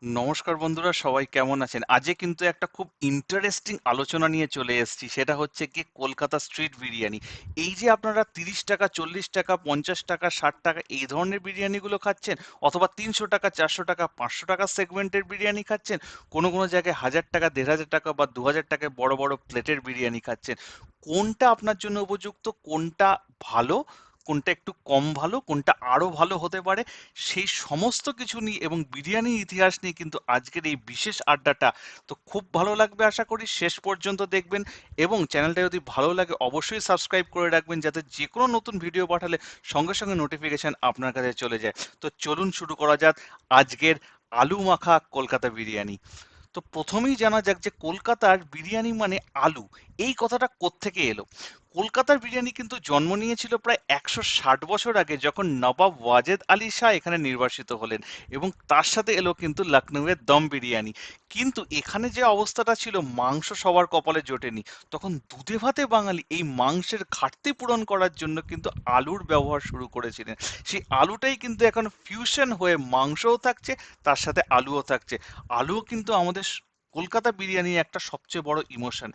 নমস্কার বন্ধুরা, সবাই কেমন আছেন? আজকে কিন্তু একটা খুব ইন্টারেস্টিং আলোচনা নিয়ে চলে এসেছি। সেটা হচ্ছে গিয়ে কলকাতা স্ট্রিট বিরিয়ানি। এই যে আপনারা ৩০ টাকা, ৪০ টাকা, ৫০ টাকা, ৬০ টাকা এই ধরনের বিরিয়ানিগুলো খাচ্ছেন, অথবা ৩০০ টাকা, ৪০০ টাকা, ৫০০ টাকা সেগমেন্টের বিরিয়ানি খাচ্ছেন, কোনো জায়গায় ১০০০ টাকা, ১৫০০ টাকা বা ২০০০ টাকায় বড় বড় প্লেটের বিরিয়ানি খাচ্ছেন। কোনটা আপনার জন্য উপযুক্ত, কোনটা ভালো, কোনটা একটু কম ভালো, কোনটা আরো ভালো হতে পারে, সেই সমস্ত কিছু নিয়ে এবং বিরিয়ানির ইতিহাস নিয়ে কিন্তু আজকের এই বিশেষ আড্ডাটা। তো খুব ভালো লাগবে, আশা করি শেষ পর্যন্ত দেখবেন। এবং চ্যানেলটা যদি ভালো লাগে অবশ্যই সাবস্ক্রাইব করে রাখবেন, যাতে যে কোনো নতুন ভিডিও পাঠালে সঙ্গে সঙ্গে নোটিফিকেশন আপনার কাছে চলে যায়। তো চলুন শুরু করা যাক আজকের আলু মাখা কলকাতা বিরিয়ানি। তো প্রথমেই জানা যাক যে কলকাতার বিরিয়ানি মানে আলু, এই কথাটা কোত্থেকে এলো। কলকাতার বিরিয়ানি কিন্তু জন্ম নিয়েছিল প্রায় ১৬০ বছর আগে, যখন নবাব ওয়াজেদ আলী শাহ এখানে নির্বাসিত হলেন, এবং তার সাথে এলো কিন্তু লখনউয়ের দম বিরিয়ানি। কিন্তু এখানে যে অবস্থাটা ছিল, মাংস সবার কপালে জোটেনি। তখন দুধে ভাতে বাঙালি এই মাংসের ঘাটতি পূরণ করার জন্য কিন্তু আলুর ব্যবহার শুরু করেছিলেন। সেই আলুটাই কিন্তু এখন ফিউশন হয়ে মাংসও থাকছে, তার সাথে আলুও থাকছে। আলুও কিন্তু আমাদের কলকাতা বিরিয়ানির একটা সবচেয়ে বড় ইমোশন।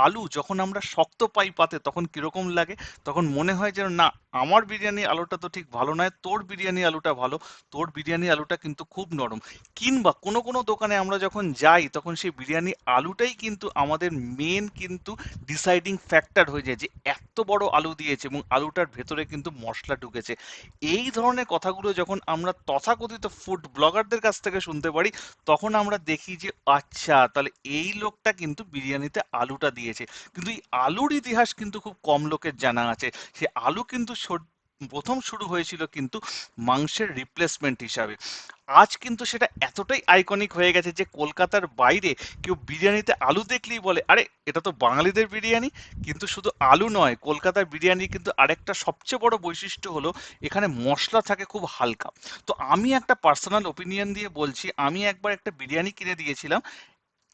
আলু যখন আমরা শক্ত পাই পাতে, তখন কিরকম লাগে? তখন মনে হয় যেন না, আমার বিরিয়ানি আলুটা তো ঠিক ভালো নয়, তোর বিরিয়ানি আলুটা ভালো। তোর বিরিয়ানি আলুটা কিন্তু খুব নরম। কিংবা কোনো দোকানে আমরা যখন যাই, তখন সেই বিরিয়ানি আলুটাই কিন্তু আমাদের মেন কিন্তু ডিসাইডিং ফ্যাক্টর হয়ে যায়, যে এত বড় আলু দিয়েছে এবং আলুটার ভেতরে কিন্তু মশলা ঢুকেছে। এই ধরনের কথাগুলো যখন আমরা তথাকথিত ফুড ব্লগারদের কাছ থেকে শুনতে পারি, তখন আমরা দেখি যে আচ্ছা, তাহলে এই লোকটা কিন্তু বিরিয়ানিতে আলুটা দিয়েছে। কিন্তু এই আলুর ইতিহাস কিন্তু খুব কম লোকের জানা আছে। সে আলু কিন্তু প্রথম শুরু হয়েছিল কিন্তু মাংসের রিপ্লেসমেন্ট হিসাবে। আজ কিন্তু সেটা এতটাই আইকনিক হয়ে গেছে যে কলকাতার বাইরে কেউ বিরিয়ানিতে আলু দেখলেই বলে, আরে এটা তো বাঙালিদের বিরিয়ানি। কিন্তু শুধু আলু নয়, কলকাতার বিরিয়ানি কিন্তু আরেকটা সবচেয়ে বড় বৈশিষ্ট্য হলো এখানে মশলা থাকে খুব হালকা। তো আমি একটা পার্সোনাল ওপিনিয়ন দিয়ে বলছি, আমি একবার একটা বিরিয়ানি কিনে দিয়েছিলাম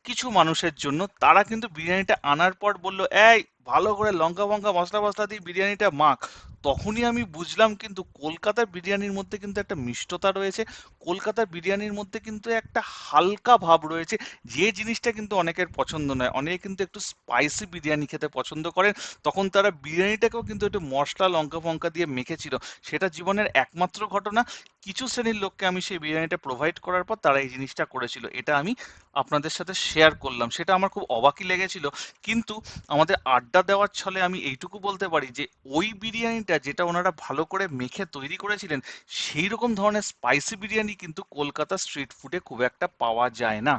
কিছু মানুষের জন্য। তারা কিন্তু বিরিয়ানিটা আনার পর বলল, এই ভালো করে লঙ্কা ফঙ্কা মশলা মশলা দিয়ে বিরিয়ানিটা মাখ। তখনই আমি বুঝলাম কিন্তু কলকাতার বিরিয়ানির মধ্যে কিন্তু একটা মিষ্টতা রয়েছে, কলকাতার বিরিয়ানির মধ্যে কিন্তু একটা হালকা ভাব রয়েছে, যে জিনিসটা কিন্তু অনেকের পছন্দ নয়। অনেকে কিন্তু একটু স্পাইসি বিরিয়ানি খেতে পছন্দ করেন। তখন তারা বিরিয়ানিটাকেও কিন্তু একটু মশলা লঙ্কা ফঙ্কা দিয়ে মেখেছিল। সেটা জীবনের একমাত্র ঘটনা। কিছু শ্রেণীর লোককে আমি সেই বিরিয়ানিটা প্রোভাইড করার পর তারা এই জিনিসটা করেছিল। এটা আমি আপনাদের সাথে শেয়ার করলাম, সেটা আমার খুব অবাকই লেগেছিল। কিন্তু আমাদের আড্ডা দেওয়ার ছলে আমি এইটুকু বলতে পারি যে ওই বিরিয়ানিটা যেটা ওনারা ভালো করে মেখে তৈরি করেছিলেন, সেই রকম ধরনের স্পাইসি বিরিয়ানি কিন্তু কলকাতা স্ট্রিট ফুডে খুব একটা পাওয়া যায় না।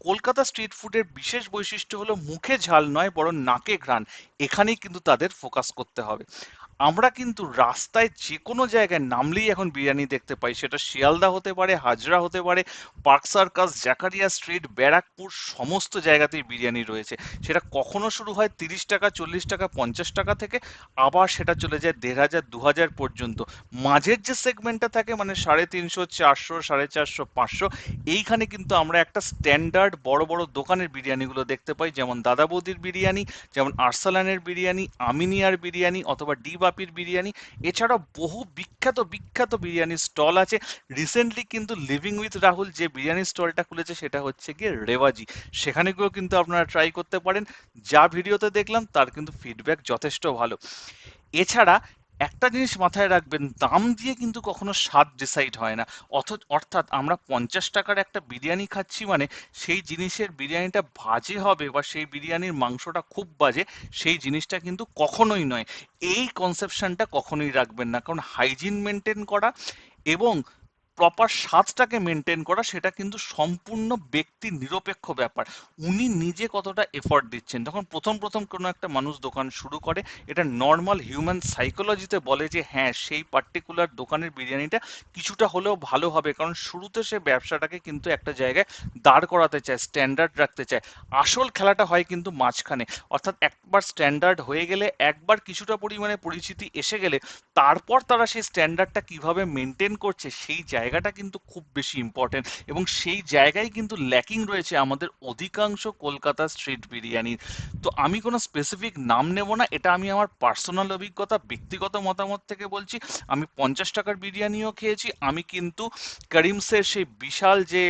কলকাতা স্ট্রিট ফুডের বিশেষ বৈশিষ্ট্য হলো মুখে ঝাল নয়, বরং নাকে ঘ্রাণ। এখানেই কিন্তু তাদের ফোকাস করতে হবে। আমরা কিন্তু রাস্তায় যে কোনো জায়গায় নামলেই এখন বিরিয়ানি দেখতে পাই, সেটা শিয়ালদা হতে পারে, হাজরা হতে পারে, park circus, Zakaria street, Barrackpore, সমস্ত জায়গাতেই বিরিয়ানি রয়েছে। সেটা কখনো শুরু হয় ৩০ টাকা, ৪০ টাকা, ৫০ টাকা থেকে, আবার সেটা চলে যায় ১৫০০, ২০০০ পর্যন্ত। মাঝের যে সেগমেন্টটা থাকে মানে ৩৫০, ৪০০, ৪৫০, ৫০০, এইখানে কিন্তু আমরা একটা স্ট্যান্ডার্ড বড় বড় দোকানের বিরিয়ানিগুলো দেখতে পাই, যেমন দাদা বৌদির বিরিয়ানি, যেমন আরসালানের বিরিয়ানি, আমিনিয়ার বিরিয়ানি, অথবা ডি বাপির বিরিয়ানি। এছাড়াও বহু বিখ্যাত বিখ্যাত বিরিয়ানির স্টল আছে। রিসেন্টলি কিন্তু লিভিং উইথ রাহুল যে বিরিয়ানি স্টলটা খুলেছে, সেটা হচ্ছে গিয়ে রেওয়াজি। সেখানে গিয়েও কিন্তু আপনারা ট্রাই করতে পারেন। যা ভিডিওতে দেখলাম তার কিন্তু ফিডব্যাক যথেষ্ট ভালো। এছাড়া একটা জিনিস মাথায় রাখবেন, দাম দিয়ে কিন্তু কখনো স্বাদ ডিসাইড হয় না। অর্থাৎ আমরা ৫০ টাকার একটা বিরিয়ানি খাচ্ছি মানে সেই জিনিসের বিরিয়ানিটা বাজে হবে বা সেই বিরিয়ানির মাংসটা খুব বাজে, সেই জিনিসটা কিন্তু কখনোই নয়। এই কনসেপশনটা কখনোই রাখবেন না, কারণ হাইজিন মেনটেন করা এবং প্রপার স্বাদটাকে মেনটেন করা, সেটা কিন্তু সম্পূর্ণ ব্যক্তি নিরপেক্ষ ব্যাপার। উনি নিজে কতটা এফর্ট দিচ্ছেন। যখন প্রথম কোনো একটা মানুষ দোকান শুরু করে, এটা নর্মাল হিউম্যান সাইকোলজিতে বলে যে হ্যাঁ, সেই পার্টিকুলার দোকানের বিরিয়ানিটা কিছুটা হলেও ভালো হবে, কারণ শুরুতে সে ব্যবসাটাকে কিন্তু একটা জায়গায় দাঁড় করাতে চায়, স্ট্যান্ডার্ড রাখতে চায়। আসল খেলাটা হয় কিন্তু মাঝখানে। অর্থাৎ একবার স্ট্যান্ডার্ড হয়ে গেলে, একবার কিছুটা পরিমাণে পরিচিতি এসে গেলে, তারপর তারা সেই স্ট্যান্ডার্ডটা কিভাবে মেনটেন করছে সেই জায়গা জায়গাটা কিন্তু খুব বেশি ইম্পর্টেন্ট, এবং সেই জায়গায় কিন্তু ল্যাকিং রয়েছে আমাদের অধিকাংশ কলকাতা স্ট্রিট বিরিয়ানির। তো আমি কোনো স্পেসিফিক নাম নেব না, এটা আমি আমার পার্সোনাল অভিজ্ঞতা, ব্যক্তিগত মতামত থেকে বলছি। আমি 50 টাকার বিরিয়ানিও খেয়েছি, আমি কিন্তু করিমসের সেই বিশাল যে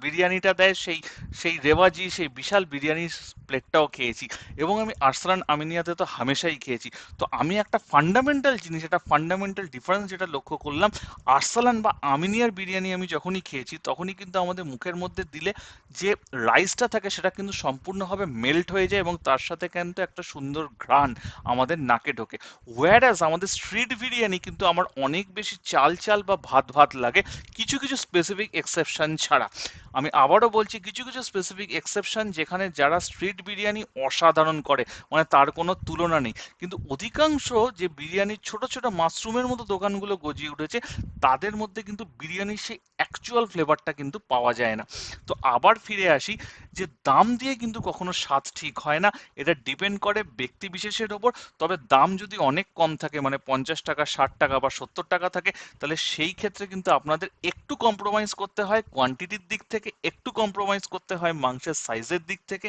বিরিয়ানিটা দেয়, সেই সেই রেওয়াজি, সেই বিশাল বিরিয়ানির প্লেটটাও খেয়েছি, এবং আমি আরসালান আমিনিয়াতে তো হামেশাই খেয়েছি। তো আমি একটা ফান্ডামেন্টাল জিনিস, একটা ফান্ডামেন্টাল ডিফারেন্স যেটা লক্ষ্য করলাম, আরসালান বা আমিনিয়ার বিরিয়ানি আমি যখনই খেয়েছি তখনই কিন্তু আমাদের মুখের মধ্যে দিলে যে রাইসটা থাকে সেটা কিন্তু সম্পূর্ণভাবে মেল্ট হয়ে যায়, এবং তার সাথে কিন্তু একটা সুন্দর ঘ্রাণ আমাদের নাকে ঢোকে। ওয়্যারাস আমাদের স্ট্রিট বিরিয়ানি কিন্তু আমার অনেক বেশি চাল চাল বা ভাত ভাত লাগে, কিছু কিছু স্পেসিফিক এক্সেপশন ছাড়া। আমি আবারও বলছি, কিছু কিছু স্পেসিফিক এক্সেপশন যেখানে যারা স্ট্রিট বিরিয়ানি অসাধারণ করে, মানে তার কোনো তুলনা নেই। কিন্তু অধিকাংশ যে বিরিয়ানির ছোট ছোট মাশরুমের মতো দোকানগুলো গজিয়ে উঠেছে, তাদের মধ্যে কিন্তু বিরিয়ানির সেই অ্যাকচুয়াল ফ্লেভারটা কিন্তু পাওয়া যায় না। তো আবার ফিরে আসি, যে দাম দিয়ে কিন্তু কখনো স্বাদ ঠিক হয় না, এটা ডিপেন্ড করে ব্যক্তি বিশেষের ওপর। তবে দাম যদি অনেক কম থাকে, মানে 50 টাকা, 60 টাকা বা 70 টাকা থাকে, তাহলে সেই ক্ষেত্রে কিন্তু আপনাদের একটু কম্প্রোমাইজ করতে হয় কোয়ান্টিটির দিক থেকে, একটু কম্প্রোমাইজ করতে হয় মাংসের সাইজের দিক থেকে,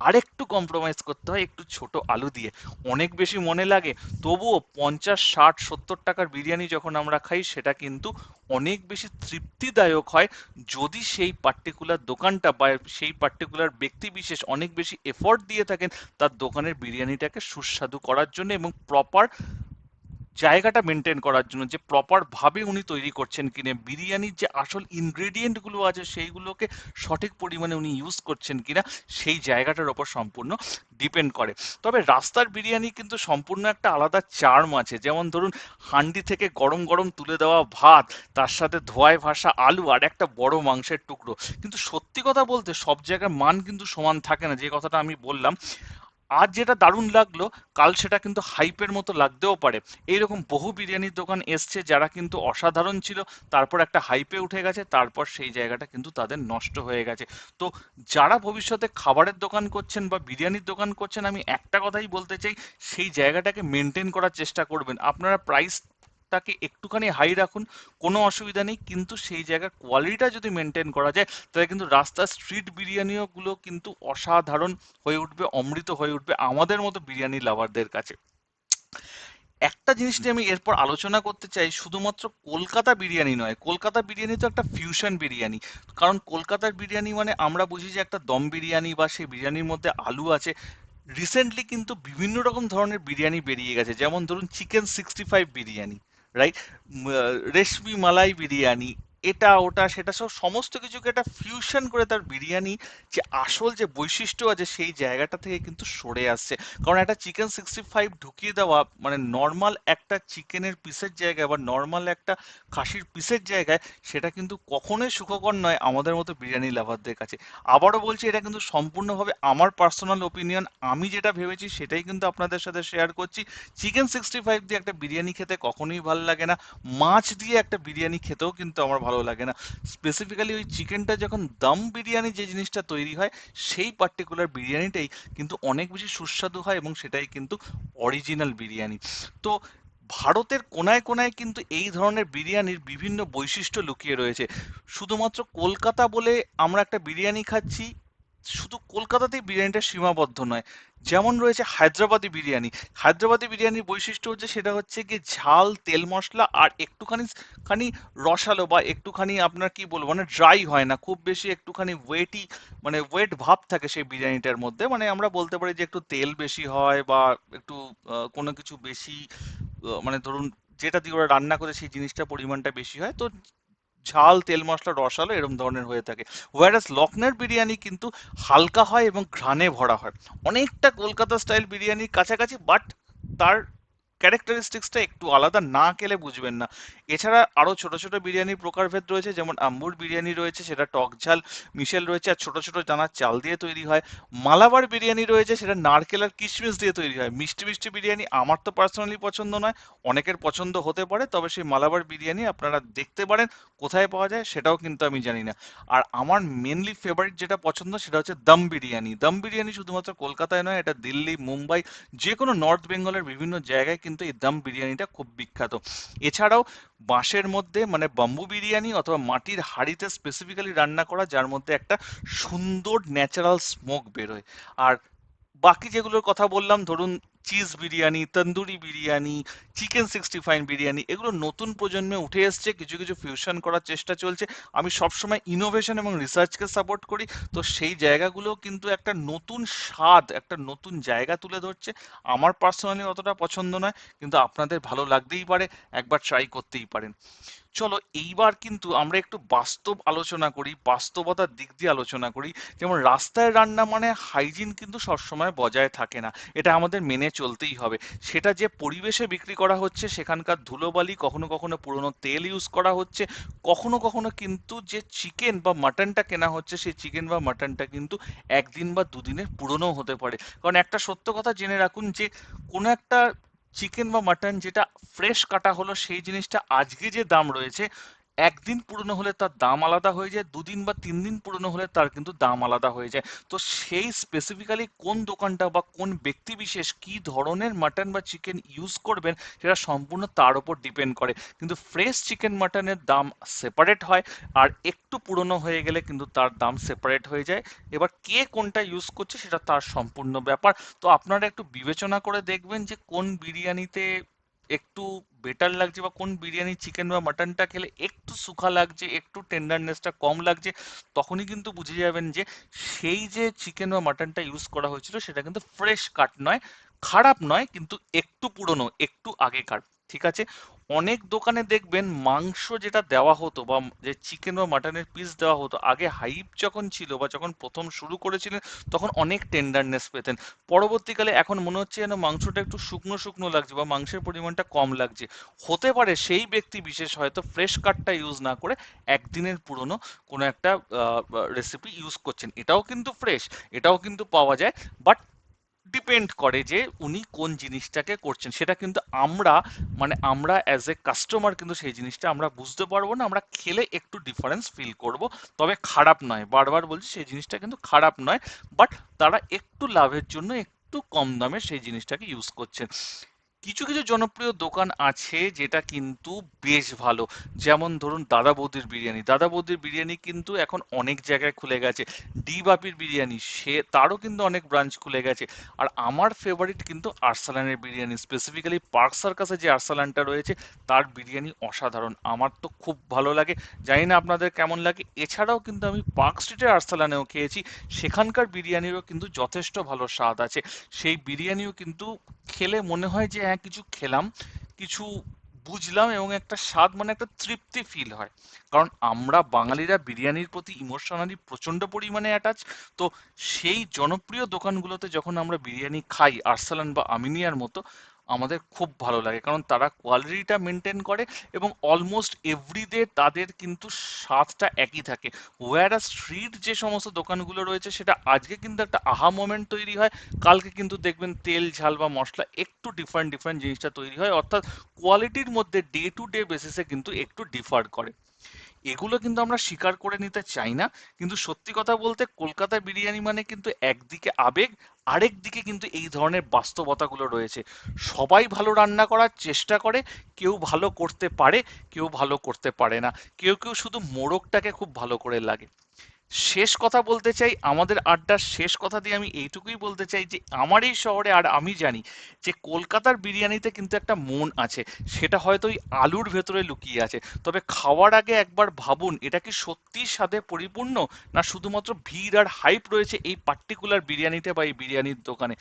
আর একটু কম্প্রোমাইজ করতে হয় একটু ছোট আলু দিয়ে। অনেক বেশি মনে লাগে, তবুও 50, 60, 70 টাকার বিরিয়ানি যখন আমরা খাই, সেটা কিন্তু অনেক বেশি তৃপ্তিদায়ক হয়, যদি সেই পার্টিকুলার দোকানটা বা সেই পার্টিকুলার ব্যক্তি বিশেষ অনেক বেশি এফোর্ট দিয়ে থাকেন তার দোকানের বিরিয়ানিটাকে সুস্বাদু করার জন্য, এবং প্রপার জায়গাটা মেনটেন করার জন্য, যে প্রপার ভাবে উনি তৈরি করছেন কিনা, বিরিয়ানির যে আসল ইনগ্রেডিয়েন্ট গুলো আছে সেইগুলোকে সঠিক পরিমাণে উনি ইউজ করছেন কিনা, সেই জায়গাটার ওপর সম্পূর্ণ ডিপেন্ড করে। তবে রাস্তার বিরিয়ানি কিন্তু সম্পূর্ণ একটা আলাদা চার্ম আছে। যেমন ধরুন, হান্ডি থেকে গরম গরম তুলে দেওয়া ভাত, তার সাথে ধোয়ায় ভাসা আলু আর একটা বড় মাংসের টুকরো। কিন্তু সত্যি কথা বলতে সব জায়গায় মান কিন্তু সমান থাকে না, যে কথাটা আমি বললাম। আজ যেটা দারুণ লাগলো, কাল সেটা কিন্তু হাইপের মতো লাগতেও পারে। এইরকম বহু বিরিয়ানির দোকান এসছে যারা কিন্তু অসাধারণ ছিল, তারপর একটা হাইপে উঠে গেছে, তারপর সেই জায়গাটা কিন্তু তাদের নষ্ট হয়ে গেছে। তো যারা ভবিষ্যতে খাবারের দোকান করছেন বা বিরিয়ানির দোকান করছেন, আমি একটা কথাই বলতে চাই, সেই জায়গাটাকে মেনটেন করার চেষ্টা করবেন। আপনারা প্রাইস টাকে একটুখানি হাই রাখুন, কোনো অসুবিধা নেই, কিন্তু সেই জায়গার কোয়ালিটিটা যদি মেনটেন করা যায়, তাহলে কিন্তু রাস্তার স্ট্রিট বিরিয়ানিও গুলো কিন্তু অসাধারণ হয়ে উঠবে, অমৃত হয়ে উঠবে আমাদের মতো বিরিয়ানি লাভারদের কাছে। একটা জিনিস নিয়ে আমি এরপর আলোচনা করতে চাই, শুধুমাত্র কলকাতা বিরিয়ানি নয়, কলকাতা বিরিয়ানি তো একটা ফিউশন বিরিয়ানি। কারণ কলকাতার বিরিয়ানি মানে আমরা বুঝি যে একটা দম বিরিয়ানি বা সেই বিরিয়ানির মধ্যে আলু আছে। রিসেন্টলি কিন্তু বিভিন্ন রকম ধরনের বিরিয়ানি বেরিয়ে গেছে, যেমন ধরুন চিকেন 65 বিরিয়ানি, রাইট, রেশমি মালাই বিরিয়ানি, এটা ওটা সেটা সব সমস্ত কিছুকে একটা ফিউশন করে তার বিরিয়ানি যে আসল যে বৈশিষ্ট্য আছে সেই জায়গাটা থেকে কিন্তু সরে আসছে। কারণ একটা চিকেন 65 ঢুকিয়ে দেওয়া মানে নর্মাল একটা চিকেনের পিসের জায়গায় বা নর্মাল একটা খাসির পিসের জায়গায়, সেটা কিন্তু কখনোই সুখকর নয় আমাদের মতো বিরিয়ানি লাভারদের কাছে। আবারও বলছি, এটা কিন্তু সম্পূর্ণভাবে আমার পার্সোনাল ওপিনিয়ন, আমি যেটা ভেবেছি সেটাই কিন্তু আপনাদের সাথে শেয়ার করছি। চিকেন 65 দিয়ে একটা বিরিয়ানি খেতে কখনোই ভালো লাগে না, মাছ দিয়ে একটা বিরিয়ানি খেতেও কিন্তু আমার ভালো লাগে না। স্পেসিফিক্যালি ওই চিকেনটা যখন দম বিরিয়ানি যে জিনিসটা তৈরি হয়, সেই পার্টিকুলার বিরিয়ানিটাই কিন্তু অনেক বেশি সুস্বাদু হয়, এবং সেটাই কিন্তু অরিজিনাল বিরিয়ানি। তো ভারতের কোনায় কোনায় কিন্তু এই ধরনের বিরিয়ানির বিভিন্ন বৈশিষ্ট্য লুকিয়ে রয়েছে। শুধুমাত্র কলকাতা বলে আমরা একটা বিরিয়ানি খাচ্ছি, শুধু কলকাতাতেই বিরিয়ানিটা সীমাবদ্ধ নয়। যেমন রয়েছে হায়দ্রাবাদি বিরিয়ানি। হায়দ্রাবাদি বিরিয়ানির বৈশিষ্ট্য হচ্ছে, সেটা হচ্ছে গিয়ে ঝাল, তেল মশলা আর একটুখানি খানি রসালো, বা একটুখানি আপনার কি বলবো, মানে ড্রাই হয় না খুব বেশি, একটুখানি ওয়েটি, মানে ওয়েট ভাব থাকে সেই বিরিয়ানিটার মধ্যে। মানে আমরা বলতে পারি যে একটু তেল বেশি হয়, বা একটু কোনো কিছু বেশি, মানে ধরুন যেটা দিয়ে ওরা রান্না করে সেই জিনিসটা পরিমাণটা বেশি হয়, তো ঝাল, তেল মশলা, রসালো এরকম ধরনের হয়ে থাকে। ওয়ারাস লখনৌর বিরিয়ানি কিন্তু হালকা হয় এবং ঘ্রাণে ভরা হয়, অনেকটা কলকাতা স্টাইল বিরিয়ানির কাছাকাছি, বাট তার ক্যারেক্টারিস্টিক্সটা একটু আলাদা, না খেলে বুঝবেন না। এছাড়া আরো ছোট ছোট বিরিয়ানির প্রকারভেদ রয়েছে, যেমন আম্বুর বিরিয়ানি রয়েছে, সেটা টক ঝাল মিশেল রয়েছে আর ছোট ছোট দানার চাল দিয়ে তৈরি হয়। মালাবার বিরিয়ানি রয়েছে, সেটা নারকেল আর কিশমিশ দিয়ে তৈরি হয়। মিষ্টি মিষ্টি বিরিয়ানি আমার তো পার্সোনালি পছন্দ নয়, অনেকের পছন্দ হতে পারে, তবে সেই মালাবার বিরিয়ানি আপনারা দেখতে পারেন কোথায় পাওয়া যায় সেটাও কিন্তু আমি জানি না। আর আমার মেনলি ফেভারিট যেটা পছন্দ সেটা হচ্ছে দম বিরিয়ানি। দম বিরিয়ানি শুধুমাত্র কলকাতায় নয়, এটা দিল্লি, মুম্বাই, যে কোনো নর্থ বেঙ্গলের বিভিন্ন জায়গায় কিন্তু এই দম বিরিয়ানিটা খুব বিখ্যাত। এছাড়াও বাঁশের মধ্যে মানে বাম্বু বিরিয়ানি অথবা মাটির হাঁড়িতে স্পেসিফিক্যালি রান্না করা, যার মধ্যে একটা সুন্দর ন্যাচারাল স্মোক বেরোয়। আর বাকি যেগুলোর কথা বললাম, ধরুন চিজ বিরিয়ানি, তন্দুরি বিরিয়ানি, চিকেন 65 বিরিয়ানি, এগুলো নতুন প্রজন্মে উঠে এসছে, কিছু কিছু ফিউশন করার চেষ্টা চলছে। আমি সবসময় ইনোভেশন এবং রিসার্চকে সাপোর্ট করি। তো সেই জায়গাগুলো কিন্তু একটা নতুন স্বাদ, একটা নতুন জায়গা তুলে ধরছে। আমার পার্সোনালি অতটা পছন্দ নয়, কিন্তু আপনাদের ভালো লাগতেই পারে, একবার ট্রাই করতেই পারেন। চলো এইবার কিন্তু আমরা একটু বাস্তব আলোচনা করি, বাস্তবতার দিক দিয়ে আলোচনা করি। যেমন রাস্তায় রান্না মানে হাইজিন কিন্তু সবসময় বজায় থাকে না, এটা আমাদের মেনে চলতেই হবে। সেটা যে পরিবেশে বিক্রি করা হচ্ছে, সেখানকার ধুলোবালি, কখনো কখনো পুরনো তেল ইউজ করা হচ্ছে, কখনো কখনো কিন্তু যে চিকেন বা মাটনটা কেনা হচ্ছে, সেই চিকেন বা মাটনটা কিন্তু একদিন বা দুদিনের পুরনো হতে পারে। কারণ একটা সত্য কথা জেনে রাখুন, যে কোনো একটা চিকেন বা মাটন যেটা ফ্রেশ কাটা হলো, সেই জিনিসটা আজকে যে দাম রয়েছে, একদিন পুরনো হলে তার দাম আলাদা হয়ে যায়, দুদিন বা 3 দিন পুরনো হলে তার কিন্তু দাম আলাদা হয়ে যায়। তো সেই স্পেসিফিক্যালি কোন দোকানটা বা কোন ব্যক্তি বিশেষ কি ধরনের মাটন বা চিকেন ইউজ করবেন, সেটা সম্পূর্ণ তার উপর ডিপেন্ড করে। কিন্তু ফ্রেশ চিকেন মাটনের দাম সেপারেট হয়, আর একটু পুরনো হয়ে গেলে কিন্তু তার দাম সেপারেট হয়ে যায়। এবার কে কোনটা ইউজ করছে সেটা তার সম্পূর্ণ ব্যাপার। তো আপনারা একটু বিবেচনা করে দেখবেন যে কোন বিরিয়ানিতে একটু বেটার লাগছে, বা কোন বিরিয়ানি চিকেন বা মাটনটা খেলে একটু সুখা লাগছে, একটু টেন্ডারনেসটা কম লাগছে। তখনই কিন্তু বুঝে যাবেন যে সেই যে চিকেন বা মাটনটা ইউজ করা হয়েছিল, সেটা কিন্তু ফ্রেশ কাট নয়, খারাপ নয়, কিন্তু একটু পুরনো, একটু আগেকার। ঠিক আছে। অনেক দোকানে দেখবেন মাংস যেটা দেওয়া হতো, বা যে চিকেন বা মাটনের পিস দেওয়া হতো, আগে হাইপ যখন ছিল বা যখন প্রথম শুরু করেছিলেন, তখন অনেক টেন্ডারনেস পেতেন। পরবর্তীকালে এখন মনে হচ্ছে যেন মাংসটা একটু শুকনো শুকনো লাগছে, বা মাংসের পরিমাণটা কম লাগছে। হতে পারে সেই ব্যক্তি বিশেষ হয়তো ফ্রেশ কাটটা ইউজ না করে একদিনের পুরনো কোনো একটা রেসিপি ইউজ করছেন। এটাও কিন্তু ফ্রেশ, এটাও কিন্তু পাওয়া যায়। বাট ডিপেন্ড করে যে উনি কোন জিনিসটাকে করছেন, সেটা কিন্তু আমরা, মানে আমরা অ্যাজ এ কাস্টমার কিন্তু সেই জিনিসটা আমরা বুঝতে পারবো না, আমরা খেলে একটু ডিফারেন্স ফিল করব। তবে খারাপ নয়, বারবার বলছি, সেই জিনিসটা কিন্তু খারাপ নয়। বাট তারা একটু লাভের জন্য একটু কম দামে সেই জিনিসটাকে ইউজ করছেন। কিছু কিছু জনপ্রিয় দোকান আছে যেটা কিন্তু বেশ ভালো। যেমন ধরুন দাদা বৌদির বিরিয়ানি, দাদা বৌদির বিরিয়ানি কিন্তু এখন অনেক জায়গায় খুলে গেছে। ডি বাপির বিরিয়ানি, সে তারও কিন্তু অনেক ব্রাঞ্চ খুলে গেছে। আর আমার ফেভারিট কিন্তু আরসালানের বিরিয়ানি, স্পেসিফিক্যালি পার্ক সার্কাসে যে আরসালানটা রয়েছে, তার বিরিয়ানি অসাধারণ, আমার তো খুব ভালো লাগে। জানি না আপনাদের কেমন লাগে। এছাড়াও কিন্তু আমি পার্ক স্ট্রিটের আরসালানেও খেয়েছি, সেখানকার বিরিয়ানিরও কিন্তু যথেষ্ট ভালো স্বাদ আছে। সেই বিরিয়ানিও কিন্তু খেলে মনে হয় যে হ্যাঁ কিছু খেলাম, কিছু বুঝলাম, এবং একটা স্বাদ, মানে একটা তৃপ্তি ফিল হয়। কারণ আমরা বাঙালিরা বিরিয়ানির প্রতি ইমোশনালি প্রচন্ড পরিমাণে অ্যাটাচ। তো সেই জনপ্রিয় দোকানগুলোতে যখন আমরা বিরিয়ানি খাই, আরসালান বা আমিনিয়ার মতো, আমাদের খুব ভালো লাগে, কারণ তারা কোয়ালিটিটা মেনটেন করে, এবং অলমোস্ট এভরিডে তাদের কিন্তু স্বাদটা একই থাকে। ওয়ারাস স্ট্রিট যে সমস্ত দোকানগুলো রয়েছে, সেটা আজকে কিন্তু একটা আহা মোমেন্ট তৈরি হয়, কালকে কিন্তু দেখবেন তেল ঝাল বা মশলা একটু ডিফারেন্ট ডিফারেন্ট জিনিসটা তৈরি হয়, অর্থাৎ কোয়ালিটির মধ্যে ডে টু ডে বেসিসে কিন্তু একটু ডিফার করে। এগুলো কিন্তু আমরা স্বীকার করে নিতে চাই না, কিন্তু সত্যি কথা বলতে কলকাতার বিরিয়ানি মানে কিন্তু একদিকে আবেগ, আরেক দিকে কিন্তু এই ধরনের বাস্তবতাগুলো রয়েছে। সবাই ভালো রান্না করার চেষ্টা করে, কেউ ভালো করতে পারে, কেউ ভালো করতে পারে না, কেউ কেউ শুধু মোড়কটাকে খুব ভালো করে লাগে। শেষ কথা বলতে চাই, আমাদের আড্ডার শেষ কথা দিয়ে আমি এইটুকুই বলতে চাই যে আমার এই শহরে, আর আমি জানি যে কলকাতার বিরিয়ানিতে কিন্তু একটা মন আছে, সেটা হয়তো ওই আলুর ভেতরে লুকিয়ে আছে। তবে খাওয়ার আগে একবার ভাবুন, এটা কি সত্যি স্বাদে পরিপূর্ণ, না শুধুমাত্র ভিড় আর হাইপ রয়েছে এই পার্টিকুলার বিরিয়ানিতে বা এই বিরিয়ানির দোকানে।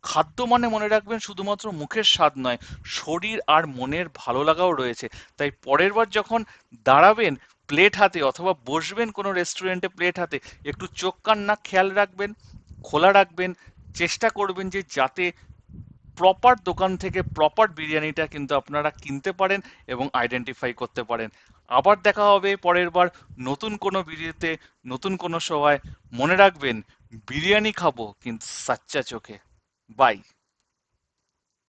খাদ্য মানে মনে রাখবেন শুধুমাত্র মুখের স্বাদ নয়, শরীর আর মনের ভালো লাগাও রয়েছে। তাই পরের বার যখন দাঁড়াবেন প্লেট হাতে, অথবা বসবেন কোনো রেস্টুরেন্টে প্লেট হাতে, একটু চোখ কান নাক খেয়াল রাখবেন, খোলা রাখবেন। চেষ্টা করবেন যে যাতে প্রপার দোকান থেকে প্রপার বিরিয়ানিটা কিন্তু আপনারা কিনতে পারেন এবং আইডেন্টিফাই করতে পারেন। আবার দেখা হবে পরের বার নতুন কোনো ভিডিওতে, নতুন কোনো সময়। মনে রাখবেন, বিরিয়ানি খাবো কিন্তু সাচ্চা চোখে। বাই।